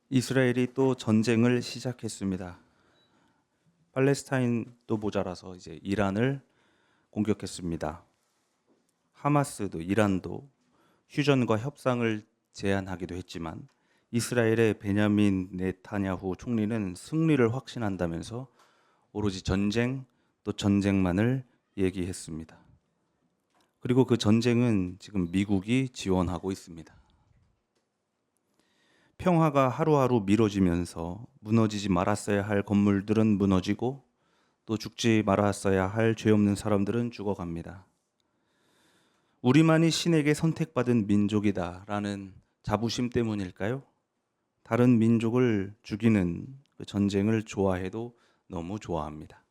이스라엘이 또 전쟁을 시작했습니다. 팔레스타인도 모자라서 이제 이란을 공격했습니다. 하마스도 이란도 휴전과 협상을 제안하기도 했지만 이스라엘의 베냐민 네타냐후 총리는 승리를 확신한다면서 오로지 전쟁 또 전쟁만을 얘기했습니다. 그리고 그 전쟁은 지금 미국이 지원하고 있습니다. 평화가 하루하루 미뤄지면서 무너지지 말았어야 할 건물들은 무너지고 또 죽지 말았어야 할 죄 없는 사람들은 죽어갑니다. 우리만이 신에게 선택받은 민족이다라는 자부심 때문일까요? 다른 민족을 죽이는 그 전쟁을 좋아해도 너무 좋아합니다.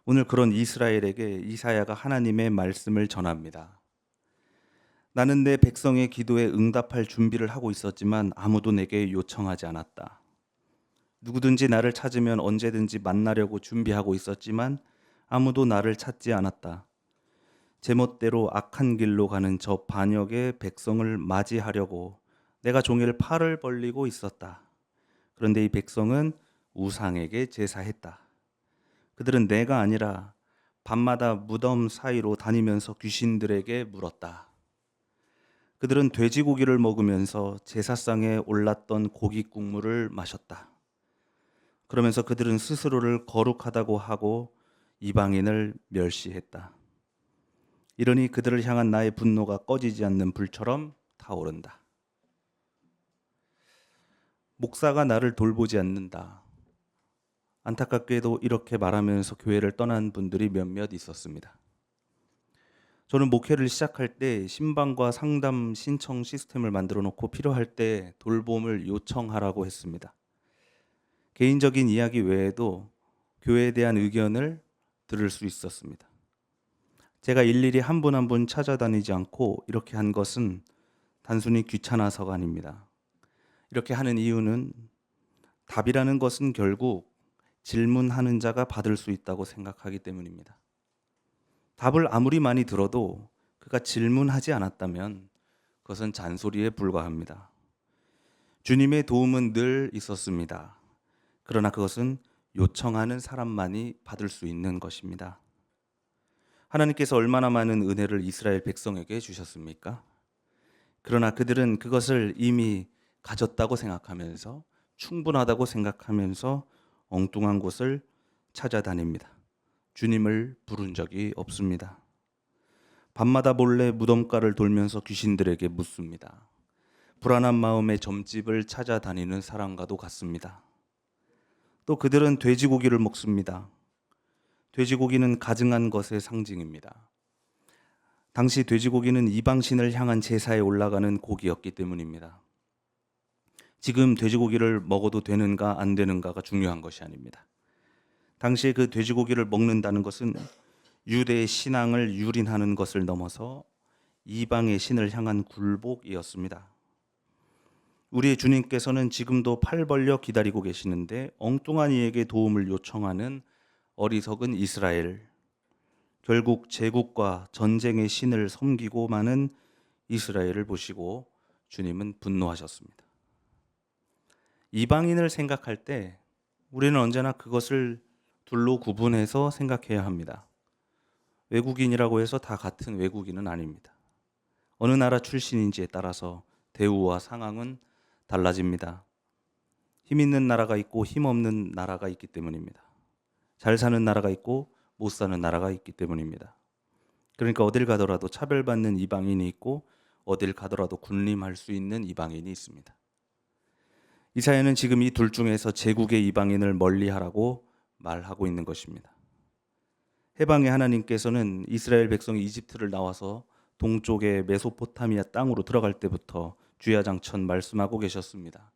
오늘 그런 이스라엘에게 이사야가 하나님의 말씀을 전합니다. 나는 내 백성의 기도에 응답할 준비를 하고 있었지만 아무도 내게 요청하지 않았다. 누구든지 나를 찾으면 언제든지 만나려고 준비하고 있었지만 아무도 나를 찾지 않았다. 제멋대로 악한 길로 가는 저 반역의 백성을 맞이하려고 내가 종일 팔을 벌리고 있었다. 그런데 이 백성은 우상에게 제사했다. 그들은 내가 아니라 밤마다 무덤 사이로 다니면서 귀신들에게 물었다. 그들은 돼지고기를 먹으면서 제사상에 올랐던 고기 국물을 마셨다. 그러면서 그들은 스스로를 거룩하다고 하고 이방인을 멸시했다. 이러니 그들을 향한 나의 분노가 꺼지지 않는 불처럼 타오른다. 목사가 나를 돌보지 않는다. 안타깝게도 이렇게 말하면서 교회를 떠난 분들이 몇몇 있었습니다. 저는 목회를 시작할 때 신방과 상담 신청 시스템을 만들어 놓고 필요할 때 돌봄을 요청하라고 했습니다. 개인적인 이야기 외에도 교회에 대한 의견을 들을 수 있었습니다. 제가 일일이 한 분 한 분 찾아다니지 않고 이렇게 한 것은 단순히 귀찮아서가 아닙니다. 이렇게 하는 이유는 답이라는 것은 결국 질문하는 자가 받을 수 있다고 생각하기 때문입니다. 답을 아무리 많이 들어도 그가 질문하지 않았다면 그것은 잔소리에 불과합니다. 주님의 도움은 늘 있었습니다. 그러나 그것은 요청하는 사람만이 받을 수 있는 것입니다. 하나님께서 얼마나 많은 은혜를 이스라엘 백성에게 주셨습니까? 그러나 그들은 그것을 이미 가졌다고 생각하면서 충분하다고 생각하면서 엉뚱한 곳을 찾아다닙니다. 주님을 부른 적이 없습니다. 밤마다 몰래 무덤가를 돌면서 귀신들에게 묻습니다. 불안한 마음에 점집을 찾아다니는 사람과도 같습니다. 또 그들은 돼지고기를 먹습니다. 돼지고기는 가증한 것의 상징입니다. 당시 돼지고기는 이방신을 향한 제사에 올라가는 고기였기 때문입니다. 지금 돼지고기를 먹어도 되는가 안 되는가가 중요한 것이 아닙니다. 당시에 그 돼지고기를 먹는다는 것은 유대의 신앙을 유린하는 것을 넘어서 이방의 신을 향한 굴복이었습니다. 우리의 주님께서는 지금도 팔 벌려 기다리고 계시는데 엉뚱한 이에게 도움을 요청하는 어리석은 이스라엘, 결국 제국과 전쟁의 신을 섬기고 마는 이스라엘을 보시고 주님은 분노하셨습니다. 이방인을 생각할 때 우리는 언제나 그것을 둘로 구분해서 생각해야 합니다. 외국인이라고 해서 다 같은 외국인은 아닙니다. 어느 나라 출신인지에 따라서 대우와 상황은 달라집니다. 힘 있는 나라가 있고 힘 없는 나라가 있기 때문입니다. 잘 사는 나라가 있고 못 사는 나라가 있기 때문입니다. 그러니까 어딜 가더라도 차별받는 이방인이 있고 어딜 가더라도 군림할 수 있는 이방인이 있습니다. 이사야는 지금 이 둘 중에서 제국의 이방인을 멀리하라고 말하고 있는 것입니다. 해방의 하나님께서는 이스라엘 백성이 이집트를 나와서 동쪽의 메소포타미아 땅으로 들어갈 때부터 주야장천 말씀하고 계셨습니다.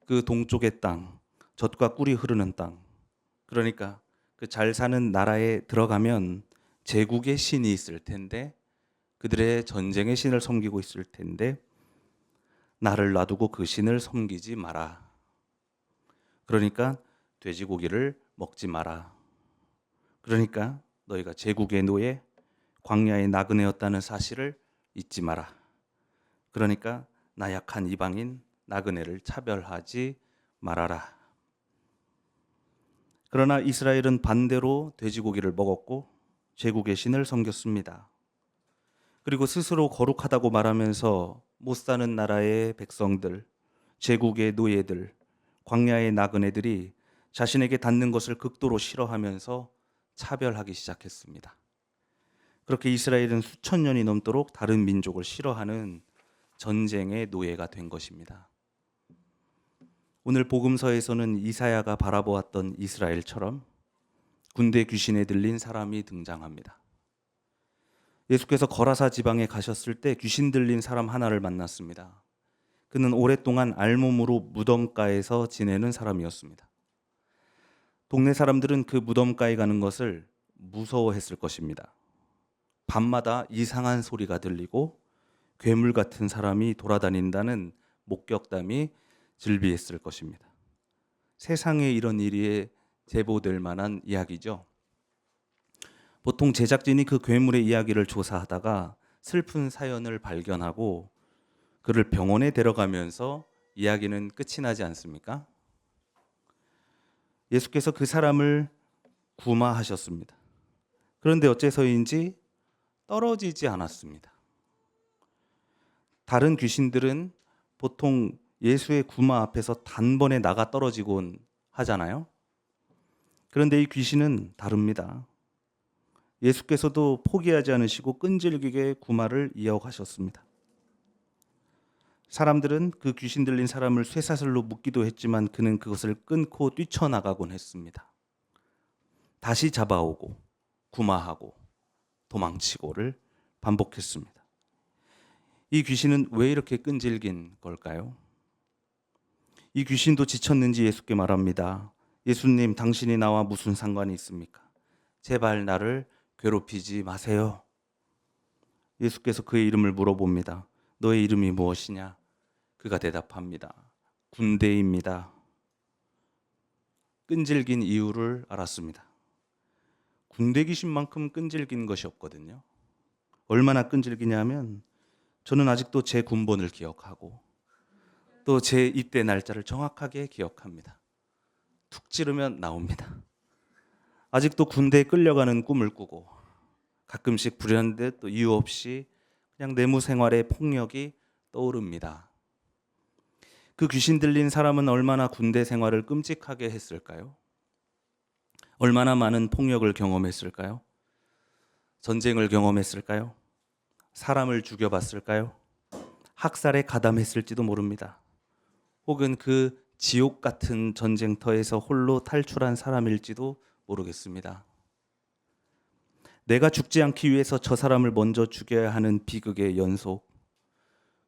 그 동쪽의 땅, 젖과 꿀이 흐르는 땅, 그러니까 그 잘 사는 나라에 들어가면 제국의 신이 있을 텐데 그들의 전쟁의 신을 섬기고 있을 텐데 나를 놔두고 그 신을 섬기지 마라. 그러니까 돼지고기를 먹지 마라. 그러니까 너희가 제국의 노예, 광야의 나그네였다는 사실을 잊지 마라. 그러니까 나약한 이방인, 나그네를 차별하지 말아라. 그러나 이스라엘은 반대로 돼지고기를 먹었고 제국의 신을 섬겼습니다. 그리고 스스로 거룩하다고 말하면서 못 사는 나라의 백성들, 제국의 노예들, 광야의 나그네들이 자신에게 닿는 것을 극도로 싫어하면서 차별하기 시작했습니다. 그렇게 이스라엘은 수천 년이 넘도록 다른 민족을 싫어하는 전쟁의 노예가 된 것입니다. 오늘 복음서에서는 이사야가 바라보았던 이스라엘처럼 군대 귀신에 들린 사람이 등장합니다. 예수께서 거라사 지방에 가셨을 때 귀신 들린 사람 하나를 만났습니다. 그는 오랫동안 알몸으로 무덤가에서 지내는 사람이었습니다. 동네 사람들은 그 무덤가에 가는 것을 무서워했을 것입니다. 밤마다 이상한 소리가 들리고 괴물 같은 사람이 돌아다닌다는 목격담이 즐비했을 것입니다. 세상에 이런 일이 제보될 만한 이야기죠. 보통 제작진이 그 괴물의 이야기를 조사하다가 슬픈 사연을 발견하고 그를 병원에 데려가면서 이야기는 끝이 나지 않습니까? 예수께서 그 사람을 구마하셨습니다. 그런데 어째서인지 떨어지지 않았습니다. 다른 귀신들은 보통 예수의 구마 앞에서 단번에 나가 떨어지곤 하잖아요. 그런데 이 귀신은 다릅니다. 예수께서도 포기하지 않으시고 끈질기게 구마를 이어가셨습니다. 사람들은 그 귀신 들린 사람을 쇠사슬로 묶기도 했지만 그는 그것을 끊고 뛰쳐나가곤 했습니다. 다시 잡아오고 구마하고 도망치고를 반복했습니다. 이 귀신은 왜 이렇게 끈질긴 걸까요? 이 귀신도 지쳤는지 예수께 말합니다. 예수님, 당신이 나와 무슨 상관이 있습니까? 제발 나를 괴롭히지 마세요. 예수께서 그의 이름을 물어봅니다. 너의 이름이 무엇이냐? 그가 대답합니다. 군대입니다. 끈질긴 이유를 알았습니다. 군대 귀신만큼 끈질긴 것이 없거든요. 얼마나 끈질기냐면 저는 아직도 제 군번을 기억하고 또 제 입대 날짜를 정확하게 기억합니다. 툭 찌르면 나옵니다. 아직도 군대에 끌려가는 꿈을 꾸고 가끔씩 불현듯 또 이유 없이 그냥 내무 생활의 폭력이 떠오릅니다. 그 귀신 들린 사람은 얼마나 군대 생활을 끔찍하게 했을까요? 얼마나 많은 폭력을 경험했을까요? 전쟁을 경험했을까요? 사람을 죽여봤을까요? 학살에 가담했을지도 모릅니다. 혹은 그 지옥 같은 전쟁터에서 홀로 탈출한 사람일지도 모르겠습니다. 내가 죽지 않기 위해서 저 사람을 먼저 죽여야 하는 비극의 연속.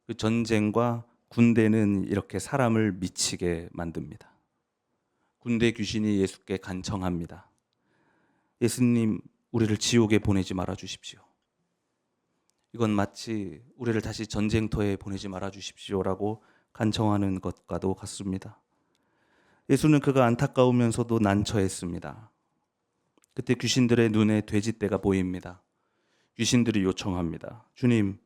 그 전쟁과 군대는 이렇게 사람을 미치게 만듭니다. 군대 귀신이 예수께 간청합니다. 예수님, 우리를 지옥에 보내지 말아 주십시오. 이건 마치 우리를 다시 전쟁터에 보내지 말아 주십시오라고 간청하는 것과도 같습니다. 예수는 그가 안타까우면서도 난처했습니다. 그때 귀신들의 눈에 돼지떼가 보입니다. 귀신들이 요청합니다. 주님,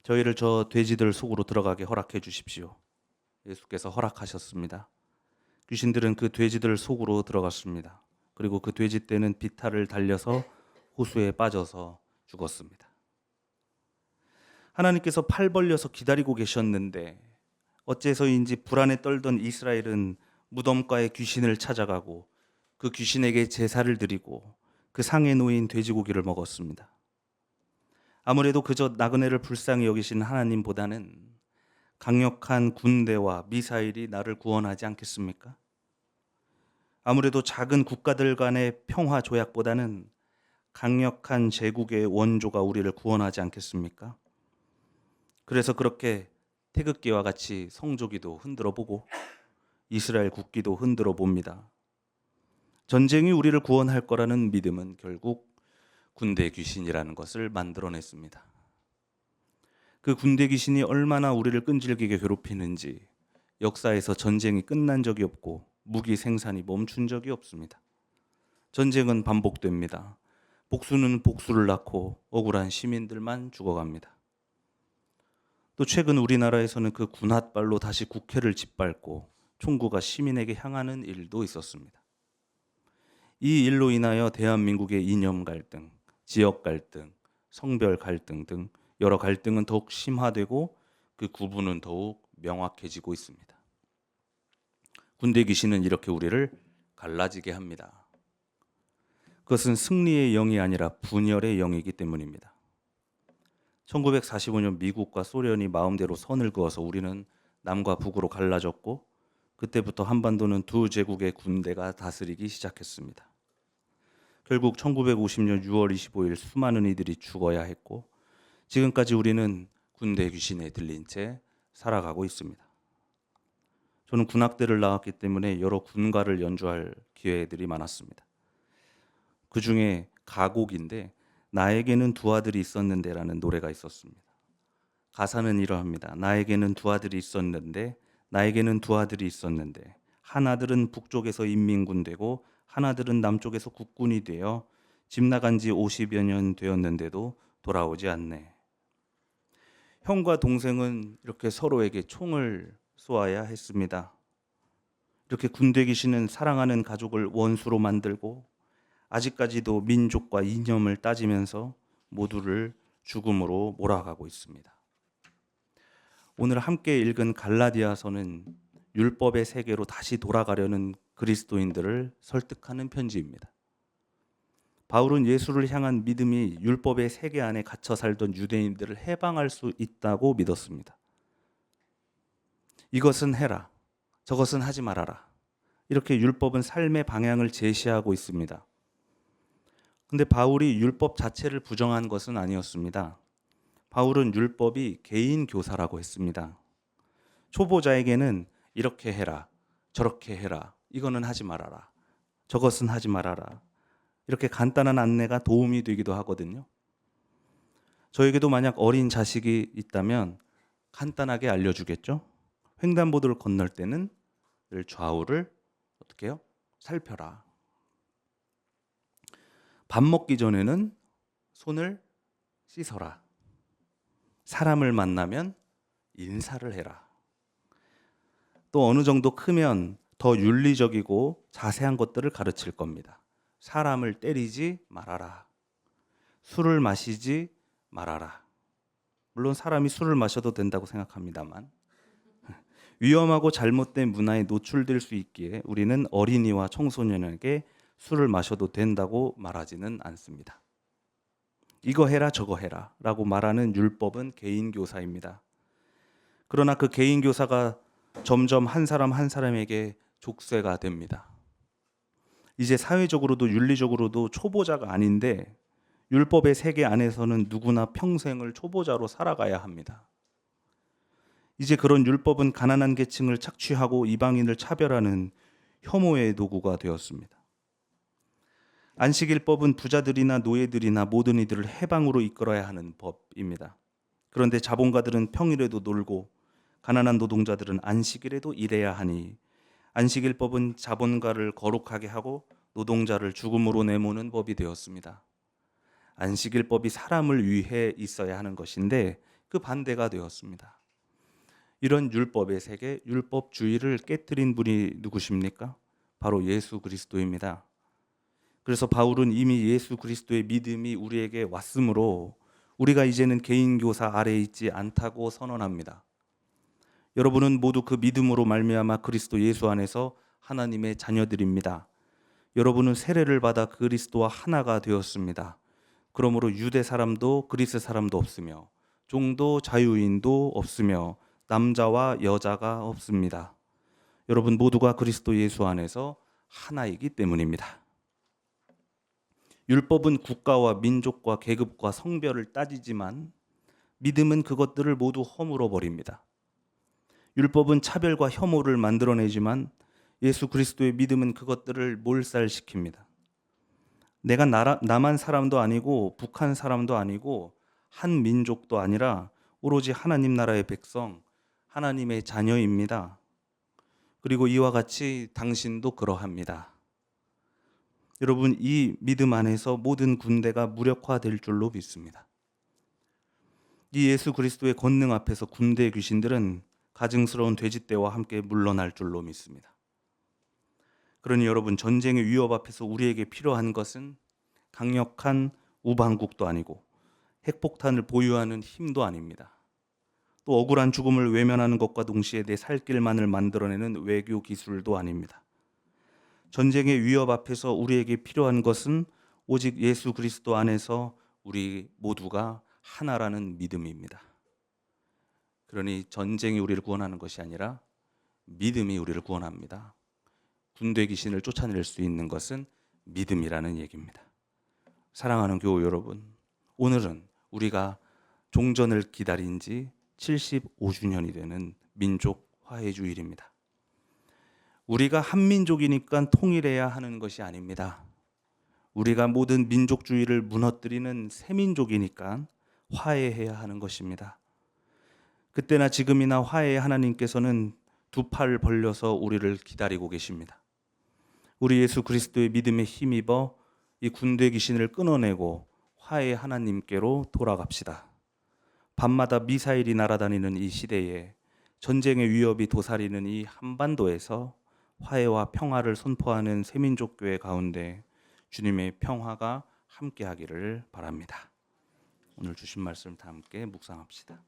저희를 저 돼지들 속으로 들어가게 허락해 주십시오. 예수께서 허락하셨습니다. 귀신들은 그 돼지들 속으로 들어갔습니다. 그리고 그 돼지떼는 비탈을 달려서 호수에 빠져서 죽었습니다. 하나님께서 팔 벌려서 기다리고 계셨는데 어째서인지 불안에 떨던 이스라엘은 무덤가에 귀신을 찾아가고 그 귀신에게 제사를 드리고 그 상에 놓인 돼지고기를 먹었습니다. 아무래도 그저 나그네를 불쌍히 여기신 하나님보다는 강력한 군대와 미사일이 나를 구원하지 않겠습니까? 아무래도 작은 국가들 간의 평화 조약보다는 강력한 제국의 원조가 우리를 구원하지 않겠습니까? 그래서 그렇게 태극기와 같이 성조기도 흔들어 보고 이스라엘 국기도 흔들어 봅니다. 전쟁이 우리를 구원할 거라는 믿음은 결국 군대 귀신이라는 것을 만들어냈습니다. 그 군대 귀신이 얼마나 우리를 끈질기게 괴롭히는지 역사에서 전쟁이 끝난 적이 없고 무기 생산이 멈춘 적이 없습니다. 전쟁은 반복됩니다. 복수는 복수를 낳고 억울한 시민들만 죽어갑니다. 또 최근 우리나라에서는 그 군홧발로 다시 국회를 짓밟고 총구가 시민에게 향하는 일도 있었습니다. 이 일로 인하여 대한민국의 이념 갈등, 지역 갈등, 성별 갈등 등 여러 갈등은 더욱 심화되고 그 구분은 더욱 명확해지고 있습니다. 군대 귀신은 이렇게 우리를 갈라지게 합니다. 그것은 승리의 영이 아니라 분열의 영이기 때문입니다. 1945년 미국과 소련이 마음대로 선을 그어서 우리는 남과 북으로 갈라졌고 그때부터 한반도는 두 제국의 군대가 다스리기 시작했습니다. 결국 1950년 6월 25일 수많은 이들이 죽어야 했고 지금까지 우리는 군대 귀신에 들린 채 살아가고 있습니다. 저는 군악대를 나왔기 때문에 여러 군가를 연주할 기회들이 많았습니다. 그 중에 가곡인데 나에게는 두 아들이 있었는데라는 노래가 있었습니다. 가사는 이러합니다. 나에게는 두 아들이 있었는데 나에게는 두 아들이 있었는데 하나들은 북쪽에서 인민군 되고 하나들은 남쪽에서 국군이 되어 집 나간 지 50여 년 되었는데도 돌아오지 않네. 형과 동생은 이렇게 서로에게 총을 쏘아야 했습니다. 이렇게 군대 귀신은 사랑하는 가족을 원수로 만들고 아직까지도 민족과 이념을 따지면서 모두를 죽음으로 몰아가고 있습니다. 오늘 함께 읽은 갈라디아서는 율법의 세계로 다시 돌아가려는 그리스도인들을 설득하는 편지입니다. 바울은 예수를 향한 믿음이 율법의 세계 안에 갇혀 살던 유대인들을 해방할 수 있다고 믿었습니다. 이것은 해라, 저것은 하지 말아라. 이렇게 율법은 삶의 방향을 제시하고 있습니다. 근데 바울이 율법 자체를 부정한 것은 아니었습니다. 바울은 율법이 개인 교사라고 했습니다. 초보자에게는 이렇게 해라, 저렇게 해라, 이거는 하지 말아라, 저것은 하지 말아라. 이렇게 간단한 안내가 도움이 되기도 하거든요. 저에게도 만약 어린 자식이 있다면 간단하게 알려주겠죠. 횡단보도를 건널 때는 늘 좌우를 어떻게 해요? 살펴라. 밥 먹기 전에는 손을 씻어라. 사람을 만나면 인사를 해라. 또 어느 정도 크면 더 윤리적이고 자세한 것들을 가르칠 겁니다. 사람을 때리지 말아라. 술을 마시지 말아라. 물론 사람이 술을 마셔도 된다고 생각합니다만 위험하고 잘못된 문화에 노출될 수 있기에 우리는 어린이와 청소년에게 술을 마셔도 된다고 말하지는 않습니다. 이거 해라 저거 해라 라고 말하는 율법은 개인 교사입니다. 그러나 그 개인 교사가 점점 한 사람 한 사람에게 족쇄가 됩니다. 이제 사회적으로도 윤리적으로도 초보자가 아닌데 율법의 세계 안에서는 누구나 평생을 초보자로 살아가야 합니다. 이제 그런 율법은 가난한 계층을 착취하고 이방인을 차별하는 혐오의 도구가 되었습니다. 안식일법은 부자들이나 노예들이나 모든 이들을 해방으로 이끌어야 하는 법입니다. 그런데 자본가들은 평일에도 놀고 가난한 노동자들은 안식일에도 일해야 하니 안식일법은 자본가를 거룩하게 하고 노동자를 죽음으로 내모는 법이 되었습니다. 안식일법이 사람을 위해 있어야 하는 것인데 그 반대가 되었습니다. 이런 율법의 세계, 율법주의를 깨뜨린 분이 누구십니까? 바로 예수 그리스도입니다. 그래서 바울은 이미 예수 그리스도의 믿음이 우리에게 왔으므로 우리가 이제는 개인 교사 아래에 있지 않다고 선언합니다. 여러분은 모두 그 믿음으로 말미암아 그리스도 예수 안에서 하나님의 자녀들입니다. 여러분은 세례를 받아 그리스도와 하나가 되었습니다. 그러므로 유대 사람도 그리스 사람도 없으며 종도 자유인도 없으며 남자와 여자가 없습니다. 여러분 모두가 그리스도 예수 안에서 하나이기 때문입니다. 율법은 국가와 민족과 계급과 성별을 따지지만 믿음은 그것들을 모두 허물어 버립니다. 율법은 차별과 혐오를 만들어내지만 예수 그리스도의 믿음은 그것들을 몰살시킵니다. 내가 남한 사람도 아니고 북한 사람도 아니고 한 민족도 아니라 오로지 하나님 나라의 백성, 하나님의 자녀입니다. 그리고 이와 같이 당신도 그러합니다. 여러분 이 믿음 안에서 모든 군대가 무력화될 줄로 믿습니다. 이 예수 그리스도의 권능 앞에서 군대 귀신들은 가증스러운 돼지떼와 함께 물러날 줄로 믿습니다. 그러니 여러분, 전쟁의 위협 앞에서 우리에게 필요한 것은 강력한 우방국도 아니고 핵폭탄을 보유하는 힘도 아닙니다. 또 억울한 죽음을 외면하는 것과 동시에 내 살 길만을 만들어내는 외교 기술도 아닙니다. 전쟁의 위협 앞에서 우리에게 필요한 것은 오직 예수 그리스도 안에서 우리 모두가 하나라는 믿음입니다. 그러니 전쟁이 우리를 구원하는 것이 아니라 믿음이 우리를 구원합니다. 군대 귀신을 쫓아낼 수 있는 것은 믿음이라는 얘기입니다. 사랑하는 교우 여러분, 오늘은 우리가 종전을 기다린 지 75주년이 되는 민족 화해주일입니다. 우리가 한민족이니까 통일해야 하는 것이 아닙니다. 우리가 모든 민족주의를 무너뜨리는 새민족이니까 화해해야 하는 것입니다. 그때나 지금이나 화해의 하나님께서는 두 팔 벌려서 우리를 기다리고 계십니다. 우리 예수 그리스도의 믿음에 힘입어 이 군대 귀신을 끊어내고 화해의 하나님께로 돌아갑시다. 밤마다 미사일이 날아다니는 이 시대에 전쟁의 위협이 도사리는 이 한반도에서 화해와 평화를 선포하는 새민족교회 가운데 주님의 평화가 함께하기를 바랍니다. 오늘 주신 말씀 다 함께 묵상합시다.